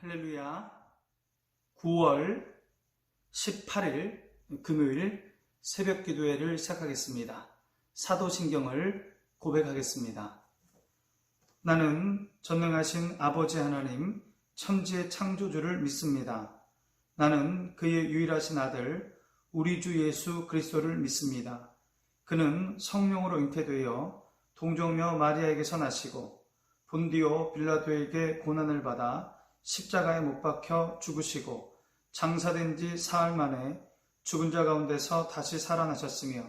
할렐루야. 9월 18일 금요일 새벽 기도회를 시작하겠습니다. 사도신경을 고백하겠습니다. 나는 전능하신 아버지 하나님 천지의 창조주를 믿습니다. 나는 그의 유일하신 아들 우리 주 예수 그리스도를 믿습니다. 그는 성령으로 잉태되어 동정녀 마리아에게서 나시고 본디오 빌라도에게 고난을 받아 십자가에 못 박혀 죽으시고 장사된 지 사흘 만에 죽은 자 가운데서 다시 살아나셨으며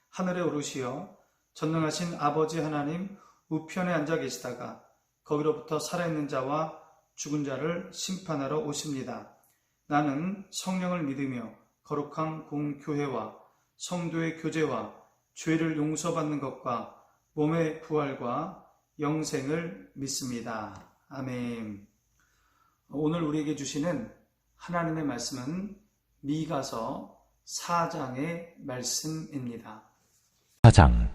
하늘에 오르시어 전능하신 아버지 하나님 우편에 앉아 계시다가 거기로부터 살아있는 자와 죽은 자를 심판하러 오십니다. 나는 성령을 믿으며 거룩한 공교회와 성도의 교제와 죄를 용서받는 것과 몸의 부활과 영생을 믿습니다. 아멘. 오늘 우리에게 주시는 하나님의 말씀은 미가서 4장의 말씀입니다. 4장.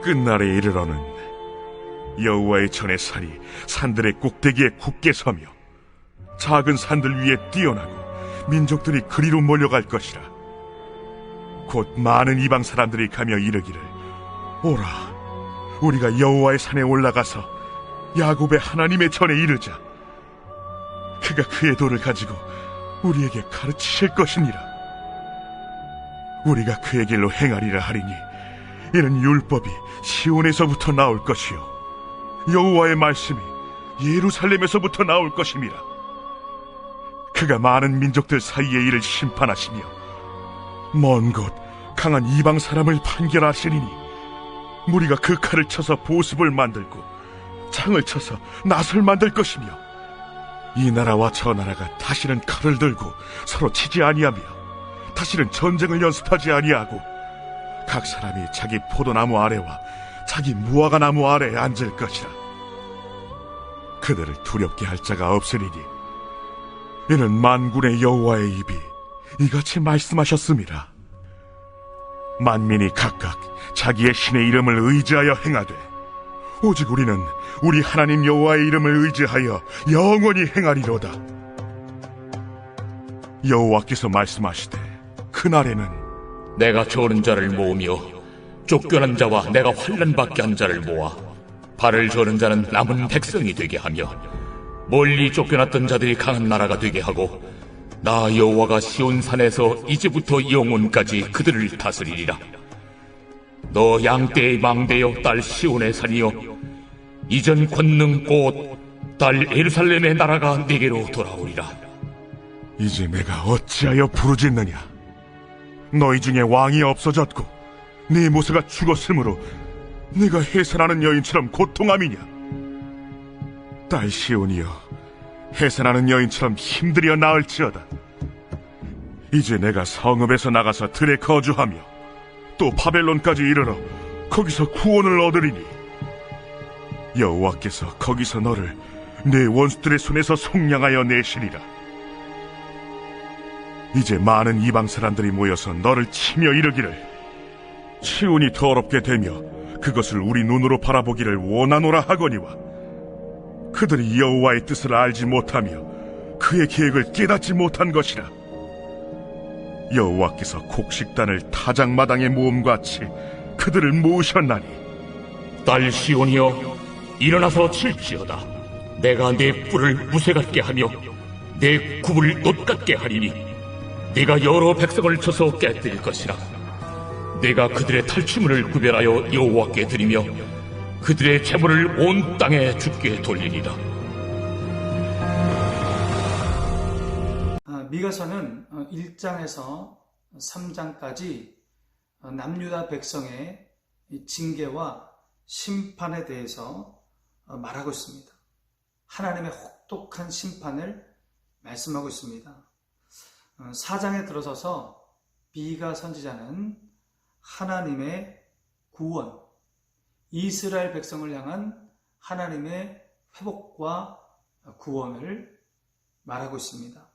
끝날에 이르러는 여호와의 전의 산이 산들의 꼭대기에 굳게 서며 작은 산들 위에 뛰어나고 민족들이 그리로 몰려갈 것이라. 곧 많은 이방 사람들이 가며 이르기를, 오라, 우리가 여호와의 산에 올라가서 야곱의 하나님의 전에 이르자. 그가 그의 도를 가지고 우리에게 가르치실 것이니라. 우리가 그의 길로 행하리라 하리니 이는 율법이 시온에서부터 나올 것이요 여호와의 말씀이 예루살렘에서부터 나올 것임이라. 그가 많은 민족들 사이에 이를 심판하시며 먼 곳 강한 이방 사람을 판결하시리니 무리가 그 칼을 쳐서 보습을 만들고 창을 쳐서 낫을 만들 것이며 이 나라와 저 나라가 다시는 칼을 들고 서로 치지 아니하며 다시는 전쟁을 연습하지 아니하고 각 사람이 자기 포도나무 아래와 자기 무화과 나무 아래에 앉을 것이라. 그들을 두렵게 할 자가 없으리니 이는 만군의 여호와의 입이 이같이 말씀하셨음이라. 만민이 각각 자기의 신의 이름을 의지하여 행하되 오직 우리는 우리 하나님 여호와의 이름을 의지하여 영원히 행하리로다. 여호와께서 말씀하시되 그날에는 내가 저는 자를 모으며 쫓겨난 자와 내가 환난 받게 한 자를 모아 발을 저는 자는 남은 백성이 되게 하며 멀리 쫓겨났던 자들이 강한 나라가 되게 하고 나 여호와가 시온산에서 이제부터 영원까지 그들을 다스리리라. 너 양떼의 망대여 딸 시온의 산이여 이전 권능 곧 딸 예루살렘의 나라가 네게로 돌아오리라. 이제 내가 어찌하여 부르짖느냐. 너희 중에 왕이 없어졌고 네 모세가 죽었으므로 네가 해산하는 여인처럼 고통함이냐. 딸 시온이여 해산하는 여인처럼 힘들여 나을지어다. 이제 내가 성읍에서 나가서 들에 거주하며 또 바벨론까지 이르러 거기서 구원을 얻으리니 여호와께서 거기서 너를 내 원수들의 손에서 속량하여 내시리라. 이제 많은 이방 사람들이 모여서 너를 치며 이르기를, 시온이 더럽게 되며 그것을 우리 눈으로 바라보기를 원하노라 하거니와 그들이 여호와의 뜻을 알지 못하며 그의 계획을 깨닫지 못한 것이라. 여호와께서 곡식단을 타작마당에 모음같이 그들을 모으셨나니 딸 시온이여 일어나서 칠지어다. 내가 내 뿔을 무쇠 같게 하며 내 굽을 놋 같게 하리니 내가 여러 백성을 쳐서 깨뜨릴 것이라. 내가 그들의 탈취물을 구별하여 여호와께 드리며 그들의 재물을 온 땅에 주께 돌리리라. 미가서는 1장에서 3장까지 남유다 백성의 징계와 심판에 대해서 말하고 있습니다. 하나님의 혹독한 심판을 말씀하고 있습니다. 4장에 들어서서 미가 선지자는 하나님의 구원, 이스라엘 백성을 향한 하나님의 회복과 구원을 말하고 있습니다.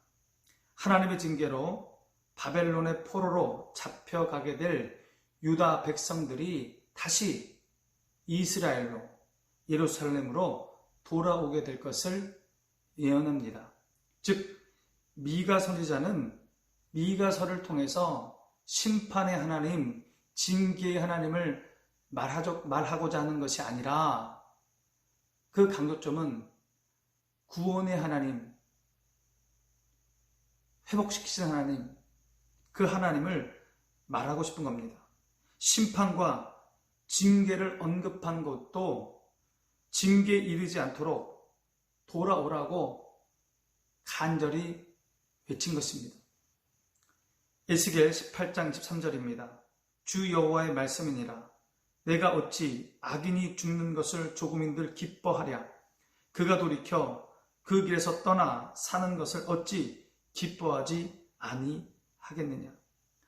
하나님의 징계로 바벨론의 포로로 잡혀가게 될 유다 백성들이 다시 이스라엘로 예루살렘으로 돌아오게 될 것을 예언합니다. 즉 미가 선지자는 미가서를 통해서 심판의 하나님, 징계의 하나님을 말하고자 하는 것이 아니라 그 강조점은 구원의 하나님, 회복시키시는 하나님, 그 하나님을 말하고 싶은 겁니다. 심판과 징계를 언급한 것도 징계에 이르지 않도록 돌아오라고 간절히 외친 것입니다. 에스겔 18장 23절입니다. 주 여호와의 말씀이니라. 내가 어찌 악인이 죽는 것을 조금인들 기뻐하랴. 그가 돌이켜 그 길에서 떠나 사는 것을 어찌 기뻐하지 아니하겠느냐.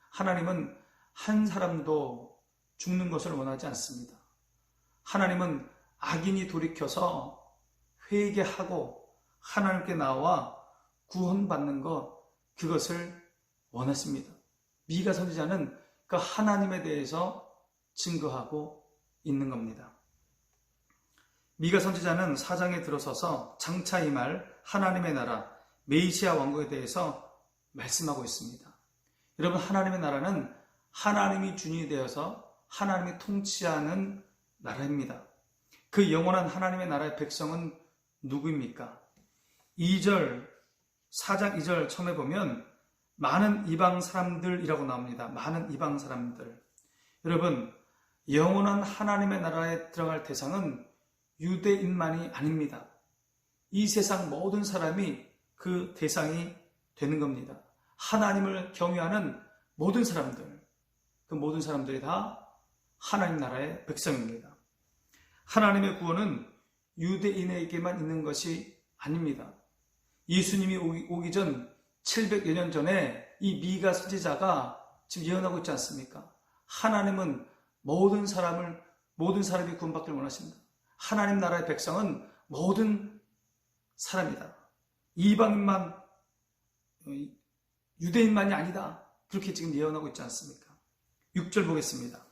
하나님은 한 사람도 죽는 것을 원하지 않습니다. 하나님은 악인이 돌이켜서 회개하고 하나님께 나와 구원받는 것, 그것을 원했습니다. 미가 선지자는 그 하나님에 대해서 증거하고 있는 겁니다. 미가 선지자는 4장에 들어서서 장차 임할 하나님의 나라, 메시아 왕국에 대해서 말씀하고 있습니다. 여러분, 하나님의 나라는 하나님이 주인이 되어서 하나님이 통치하는 나라입니다. 그 영원한 하나님의 나라의 백성은 누구입니까? 4장 2절 처음에 보면 많은 이방 사람들이라고 나옵니다. 많은 이방 사람들. 여러분, 영원한 하나님의 나라에 들어갈 대상은 유대인만이 아닙니다. 이 세상 모든 사람이 그 대상이 되는 겁니다. 하나님을 경외하는 모든 사람들, 그 모든 사람들이 다 하나님 나라의 백성입니다. 하나님의 구원은 유대인에게만 있는 것이 아닙니다. 예수님이 오기 전 700여 년 전에 이 미가 선지자가 지금 예언하고 있지 않습니까? 하나님은 모든 사람이 구원받기를 원하십니다. 하나님 나라의 백성은 모든 사람이다. 이방인만, 유대인만이 아니다. 그렇게 지금 예언하고 있지 않습니까? 6절 보겠습니다.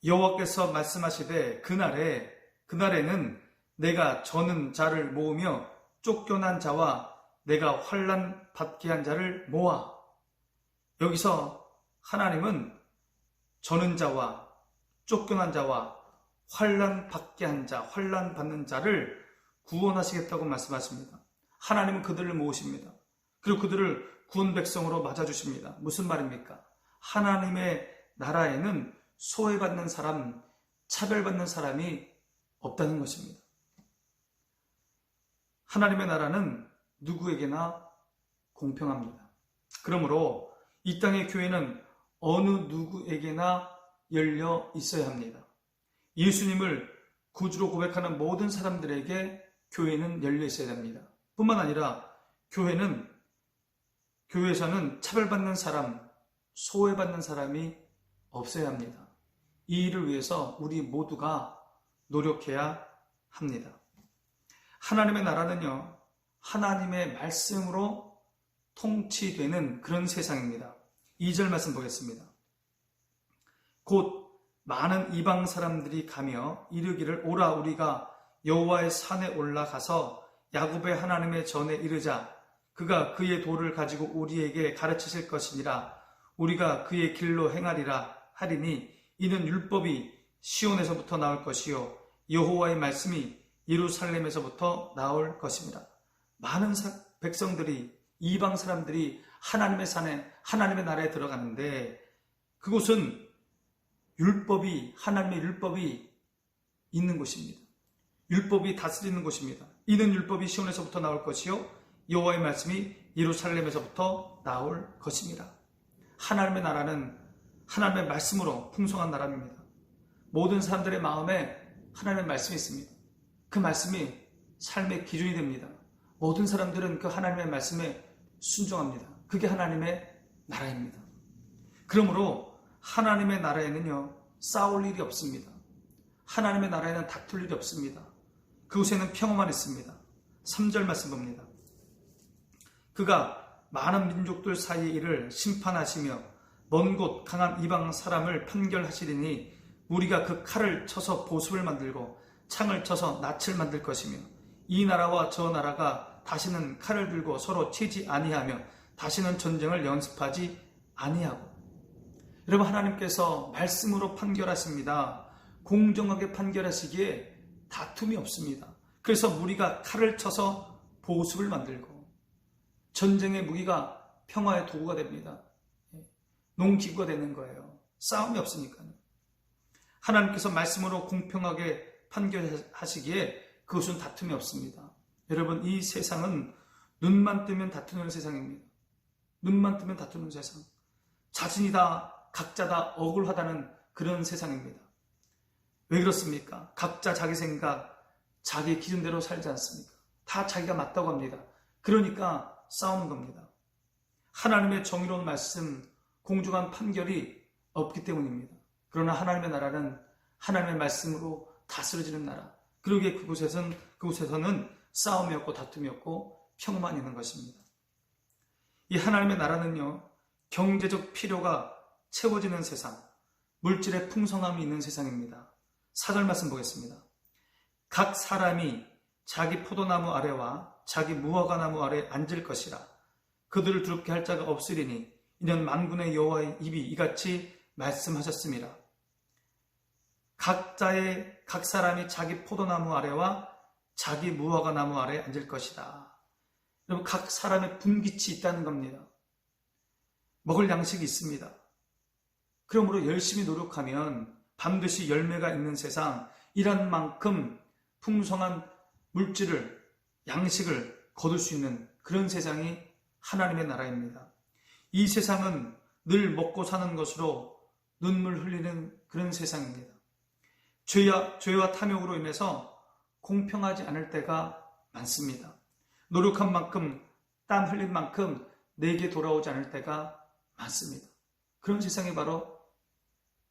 여호와께서 말씀하시되 그날에는 내가 저는 자를 모으며 쫓겨난 자와 내가 환난 받게 한 자를 모아. 여기서 하나님은 저는 자와 쫓겨난 자와 환난 받게 한 자, 환난 받는 자를 구원하시겠다고 말씀하십니다. 하나님은 그들을 모으십니다. 그리고 그들을 구원 백성으로 맞아주십니다. 무슨 말입니까? 하나님의 나라에는 소외받는 사람, 차별받는 사람이 없다는 것입니다. 하나님의 나라는 누구에게나 공평합니다. 그러므로 이 땅의 교회는 어느 누구에게나 열려 있어야 합니다. 예수님을 구주로 고백하는 모든 사람들에게 교회는 열려 있어야 됩니다. 뿐만 아니라 교회에서는 차별받는 사람, 소외받는 사람이 없어야 합니다. 이 일을 위해서 우리 모두가 노력해야 합니다. 하나님의 나라는요, 하나님의 말씀으로 통치되는 그런 세상입니다. 2절 말씀 보겠습니다. 곧 많은 이방 사람들이 가며 이르기를 오라 우리가 여호와의 산에 올라가서 야곱의 하나님의 전에 이르자. 그가 그의 도를 가지고 우리에게 가르치실 것이니라. 우리가 그의 길로 행하리라 하리니 이는 율법이 시온에서부터 나올 것이요 여호와의 말씀이 예루살렘에서부터 나올 것입니다. 많은 백성들이, 이방 사람들이 하나님의 산에, 하나님의 나라에 들어가는데 그곳은 하나님의 율법이 있는 곳입니다. 율법이 다스리는 곳입니다. 이는 율법이 시온에서부터 나올 것이요 여호와의 말씀이 예루살렘에서부터 나올 것입니다. 하나님의 나라는 하나님의 말씀으로 풍성한 나라입니다. 모든 사람들의 마음에 하나님의 말씀이 있습니다. 그 말씀이 삶의 기준이 됩니다. 모든 사람들은 그 하나님의 말씀에 순종합니다. 그게 하나님의 나라입니다. 그러므로 하나님의 나라에는요, 싸울 일이 없습니다. 하나님의 나라에는 다툴 일이 없습니다. 그곳에는 평화만 있습니다. 3절 말씀 봅니다. 그가 많은 민족들 사이의 일을 심판하시며 먼 곳 강한 이방 사람을 판결하시리니 우리가 그 칼을 쳐서 보습을 만들고 창을 쳐서 낯을 만들 것이며 이 나라와 저 나라가 다시는 칼을 들고 서로 치지 아니하며 다시는 전쟁을 연습하지 아니하고. 여러분, 하나님께서 말씀으로 판결하십니다. 공정하게 판결하시기에 다툼이 없습니다. 그래서 무리가 칼을 쳐서 보습을 만들고 전쟁의 무기가 평화의 도구가 됩니다. 농기구가 되는 거예요. 싸움이 없으니까요. 하나님께서 말씀으로 공평하게 판결하시기에 그것은 다툼이 없습니다. 여러분, 이 세상은 눈만 뜨면 다투는 세상입니다. 눈만 뜨면 다투는 세상. 자신이다, 각자다, 억울하다는 그런 세상입니다. 왜 그렇습니까? 각자 자기 생각, 자기 기준대로 살지 않습니까? 다 자기가 맞다고 합니다. 그러니까 싸우는 겁니다. 하나님의 정의로운 말씀, 공정한 판결이 없기 때문입니다. 그러나 하나님의 나라는 하나님의 말씀으로 다스려지는 나라. 그러기에 그곳에서는 싸움이 없고 다툼이 없고 평화만 있는 것입니다. 이 하나님의 나라는요, 경제적 필요가 채워지는 세상, 물질의 풍성함이 있는 세상입니다. 4절 말씀 보겠습니다. 각 사람이 자기 포도나무 아래와 자기 무화과나무 아래 앉을 것이라. 그들을 두렵게 할 자가 없으리니 이는 만군의 여호와의 입이 이같이 말씀하셨습니다. 각 사람이 자기 포도나무 아래와 자기 무화과나무 아래 앉을 것이다. 여러분, 각 사람의 분깃이 있다는 겁니다. 먹을 양식이 있습니다. 그러므로 열심히 노력하면 반드시 열매가 있는 세상, 이런 만큼 풍성한 물질을, 양식을 거둘 수 있는 그런 세상이 하나님의 나라입니다. 이 세상은 늘 먹고 사는 것으로 눈물 흘리는 그런 세상입니다. 죄와 탐욕으로 인해서 공평하지 않을 때가 많습니다. 노력한 만큼, 땀 흘린 만큼 내게 돌아오지 않을 때가 많습니다. 그런 세상이 바로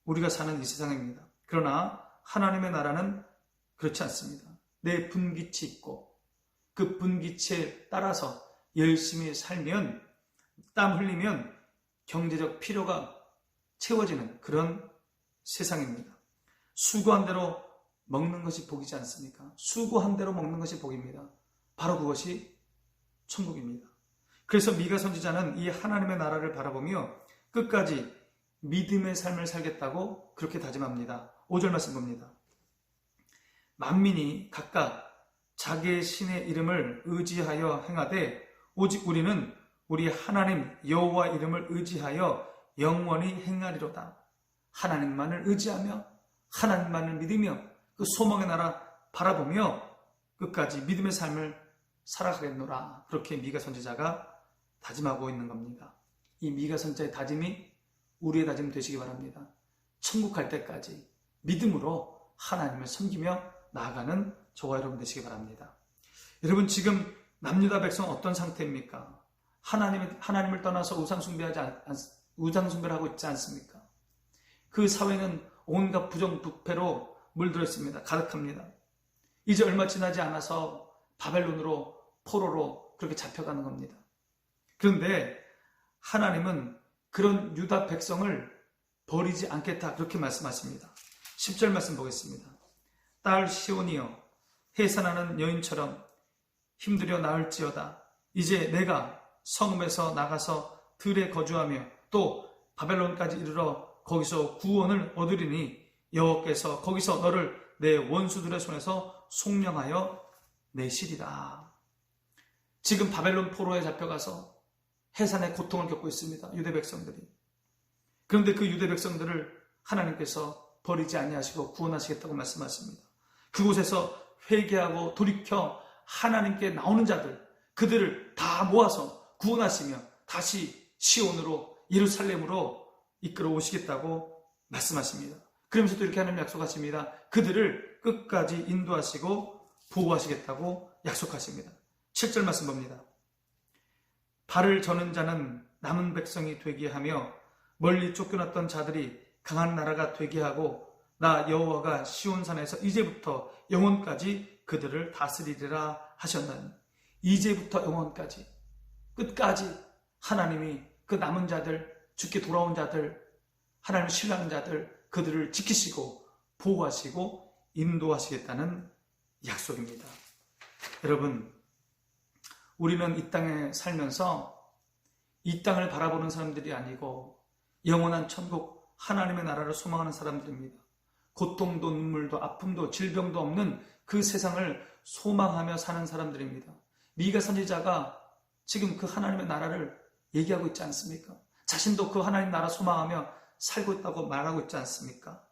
우리가 사는 이 세상입니다. 그러나 하나님의 나라는 그렇지 않습니다. 내 분깃이 있고 그 분깃에 따라서 열심히 살면, 땀 흘리면 경제적 필요가 채워지는 그런 세상입니다. 수고한 대로 먹는 것이 복이지 않습니까? 수고한 대로 먹는 것이 복입니다. 바로 그것이 천국입니다. 그래서 미가 선지자는 이 하나님의 나라를 바라보며 끝까지 믿음의 삶을 살겠다고 그렇게 다짐합니다. 5절 말씀 봅니다. 만민이 각각 자기의 신의 이름을 의지하여 행하되 오직 우리는 우리 하나님 여호와 이름을 의지하여 영원히 행하리로다. 하나님만을 의지하며 하나님만을 믿으며 그 소망의 나라 바라보며 끝까지 믿음의 삶을 살아가겠노라. 그렇게 미가 선지자가 다짐하고 있는 겁니다. 이 미가 선지자의 다짐이 우리의 다짐 되시기 바랍니다. 천국 갈 때까지 믿음으로 하나님을 섬기며 나아가는 저와 여러분 되시기 바랍니다. 여러분, 지금 남유다 백성 어떤 상태입니까? 하나님을 떠나서 우상숭배를 하고 있지 않습니까? 그 사회는 온갖 부정부패로 물들어 있습니다. 가득합니다. 이제 얼마 지나지 않아서 바벨론으로, 포로로 그렇게 잡혀가는 겁니다. 그런데 하나님은 그런 유다 백성을 버리지 않겠다, 그렇게 말씀하십니다. 10절 말씀 보겠습니다. 딸 시온이여, 해산하는 여인처럼 힘들여 나을지어다. 이제 내가 성읍에서 나가서 들에 거주하며 또 바벨론까지 이르러 거기서 구원을 얻으리니 여호와께서 거기서 너를 내 원수들의 손에서 속량하여 내시리라. 지금 바벨론 포로에 잡혀가서 해산의 고통을 겪고 있습니다. 유대 백성들이. 그런데 그 유대 백성들을 하나님께서 버리지 아니하시고 구원하시겠다고 말씀하십니다. 그곳에서 회개하고 돌이켜 하나님께 나오는 자들, 그들을 다 모아서 구원하시며 다시 시온으로, 예루살렘으로 이끌어 오시겠다고 말씀하십니다. 그러면서 또 이렇게 하나님 약속하십니다. 그들을 끝까지 인도하시고 보호하시겠다고 약속하십니다. 7절 말씀 봅니다. 발을 저는 자는 남은 백성이 되게 하며 멀리 쫓겨났던 자들이 강한 나라가 되게 하고 나 여호와가 시온산에서 이제부터 영원까지 그들을 다스리리라 하셨나니, 이제부터 영원까지, 끝까지 하나님이 그 남은 자들, 죽게 돌아온 자들, 하나님을 신뢰하는 자들, 그들을 지키시고 보호하시고 인도하시겠다는 약속입니다. 여러분, 우리는 이 땅에 살면서 이 땅을 바라보는 사람들이 아니고 영원한 천국 하나님의 나라를 소망하는 사람들입니다. 고통도 눈물도 아픔도 질병도 없는 그 세상을 소망하며 사는 사람들입니다. 미가 선지자가 지금 그 하나님의 나라를 얘기하고 있지 않습니까? 자신도 그 하나님 나라 소망하며 살고 있다고 말하고 있지 않습니까?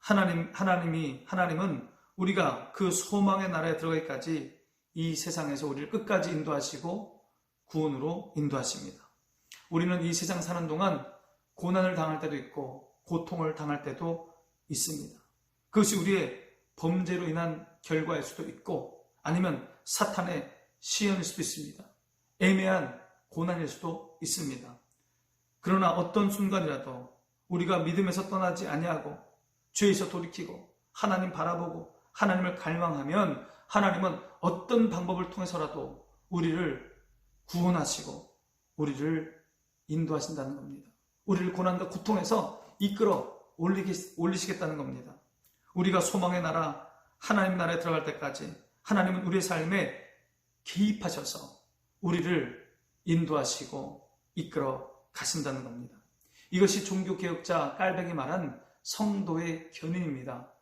하나님은 우리가 그 소망의 나라에 들어가기까지 이 세상에서 우리를 끝까지 인도하시고 구원으로 인도하십니다. 우리는 이 세상 사는 동안 고난을 당할 때도 있고 고통을 당할 때도 있습니다. 그것이 우리의 범죄로 인한 결과일 수도 있고 아니면 사탄의 시험일 수도 있습니다. 애매한 고난일 수도 있습니다. 그러나 어떤 순간이라도 우리가 믿음에서 떠나지 아니하고 죄에서 돌이키고 하나님 바라보고 하나님을 갈망하면 하나님은 어떤 방법을 통해서라도 우리를 구원하시고 우리를 인도하신다는 겁니다. 우리를 고난과 고통에서 이끌어 올리시겠다는 겁니다. 우리가 소망의 나라, 하나님 나라에 들어갈 때까지 하나님은 우리의 삶에 개입하셔서 우리를 인도하시고 이끌어 가신다는 겁니다. 이것이 종교개혁자 깔뱅이 말한 성도의 견인입니다.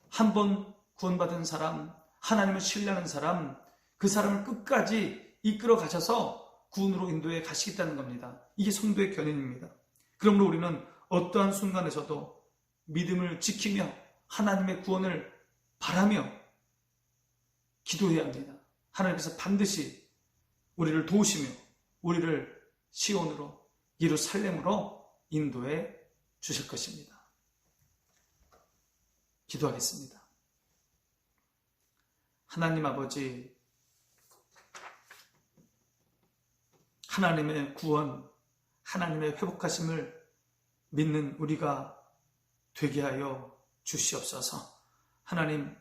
한 번 구원받은 사람, 하나님을 신뢰하는 사람, 그 사람을 끝까지 이끌어 가셔서 구원으로 인도해 가시겠다는 겁니다. 이게 성도의 견인입니다. 그러므로 우리는 어떠한 순간에서도 믿음을 지키며 하나님의 구원을 바라며 기도해야 합니다. 하나님께서 반드시 우리를 도우시며 우리를 시온으로 예루살렘으로 인도해 주실 것입니다. 기도하겠습니다. 하나님 아버지, 하나님의 구원, 하나님의 회복하심을 믿는 우리가 되게 하여 주시옵소서. 하나님,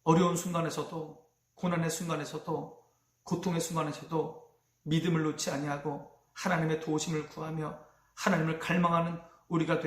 어려운 순간에서도 고난의 순간에서도 고통의 순간에서도 믿음을 놓지 아니하고 하나님의 도우심을 구하며 하나님을 갈망하는 우리가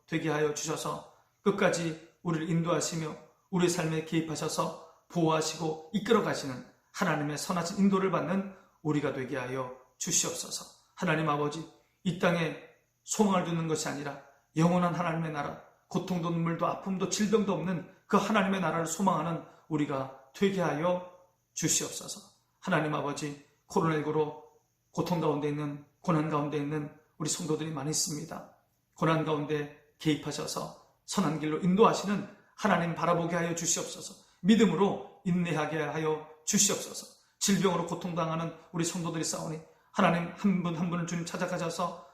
되게 하여 주셔서 끝까지 우리를 인도하시며 우리의 삶에 개입하셔서 보호하시고 이끌어 가시는 하나님의 선하신 인도를 받는 우리가 되게 하여 주시옵소서. 하나님 아버지, 이 땅에 소망을 두는 것이 아니라 영원한 하나님의 나라, 고통도 눈물도 아픔도 질병도 없는 그 하나님의 나라를 소망하는 우리가 되게 하여 주시옵소서. 하나님 아버지, 코로나19로 고통 가운데 있는, 고난 가운데 있는 우리 성도들이 많이 있습니다. 고난 가운데 개입하셔서 선한 길로 인도하시는 하나님 바라보게 하여 주시옵소서. 믿음으로 인내하게 하여 주시옵소서. 질병으로 고통당하는 우리 성도들이 싸우니 하나님 한 분 한 분을 주님 찾아가셔서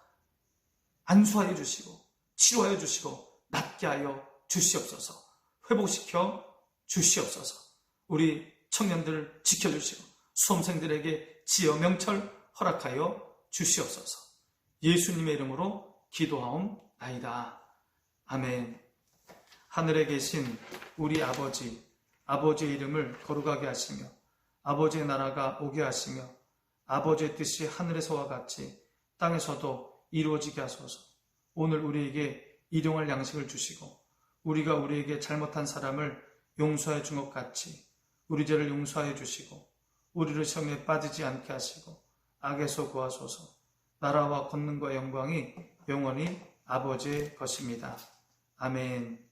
안수하여 주시고 치료하여 주시고 낫게 하여 주시옵소서. 회복시켜 주시옵소서. 우리 청년들 지켜주시고 수험생들에게 지혜 명철 허락하여 주시옵소서. 예수님의 이름으로 기도하옵나이다. 아멘. 하늘에 계신 우리 아버지, 아버지의 이름을 거룩하게 하시며 아버지의 나라가 오게 하시며 아버지의 뜻이 하늘에서와 같이 땅에서도 이루어지게 하소서. 오늘 우리에게 일용할 양식을 주시고 우리가 우리에게 잘못한 사람을 용서해 준 것 같이 우리 죄를 용서하여 주시고 우리를 시험에 빠지지 않게 하시고 악에서 구하소서. 나라와 권능과 영광이 영원히 아버지의 것입니다. 아멘.